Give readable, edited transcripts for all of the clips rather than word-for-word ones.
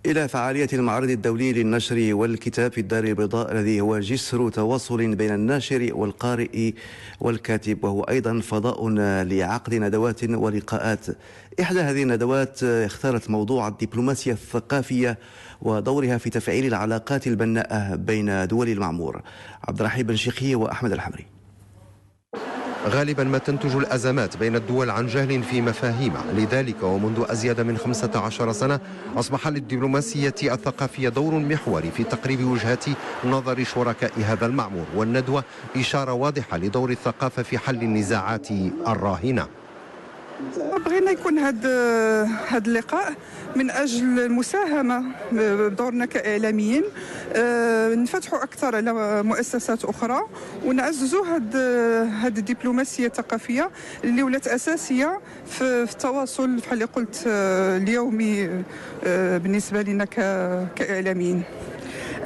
إلى فعالية المعرض الدولي للنشر والكتاب في الدار البيضاء، الذي هو جسر تواصل بين الناشر والقارئ والكاتب، وهو أيضا فضاء لعقد ندوات ولقاءات. إحدى هذه الندوات اختارت موضوع الدبلوماسية الثقافية ودورها في تفعيل العلاقات البناءة بين دول المعمور. عبد الرحيم بن شيخي وأحمد الحمري. غالبا ما تنتج الأزمات بين الدول عن جهل في مفاهيمها، لذلك ومنذ أزيد من 15 سنة أصبح للدبلوماسية الثقافية دور محوري في تقريب وجهات نظر شركاء هذا المعمور، والندوة إشارة واضحة لدور الثقافة في حل النزاعات الراهنة. بغينا يكون هذا اللقاء من أجل المساهمة بدورنا كإعلاميين، نفتحوا أكثر على مؤسسات أخرى ونعززوا هذه الدبلوماسية الثقافية اللي ولات أساسية في التواصل بحال اللي قلت اليومي بالنسبة لنا كإعلاميين.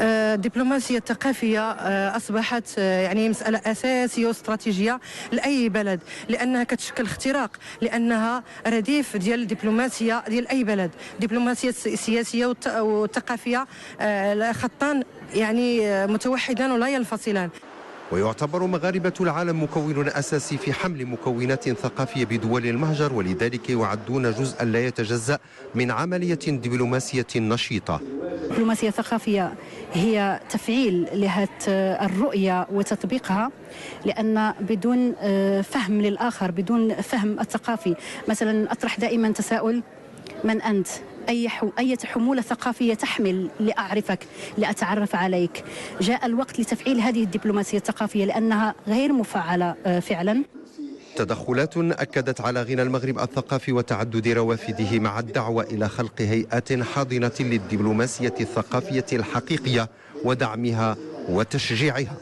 الدبلوماسية الثقافية أصبحت يعني مسألة أساسية واستراتيجية لأي بلد، لأنها كتشكل اختراق، لأنها رديف ديال الدبلوماسية ديال أي بلد. الدبلوماسية السياسية والثقافية خطان يعني متوحدان ولا ينفصلان. ويعتبر مغاربة العالم مكون أساسي في حمل مكونات ثقافية بدول المهجر، ولذلك يعدون جزءا لا يتجزأ من عملية دبلوماسية نشيطة. الدبلوماسية الثقافية هي تفعيل لهذه الرؤية وتطبيقها، لأن بدون فهم للآخر، بدون فهم الثقافي، مثلا أطرح دائما تساؤل: من أنت؟ أي حمولة ثقافية تحمل لأعرفك، لأتعرف عليك؟ جاء الوقت لتفعيل هذه الدبلوماسية الثقافية لأنها غير مفعلة فعلا. تدخلات أكدت على غنى المغرب الثقافي وتعدد روافده، مع الدعوة إلى خلق هيئات حاضنة للدبلوماسية الثقافية الحقيقية ودعمها وتشجيعها.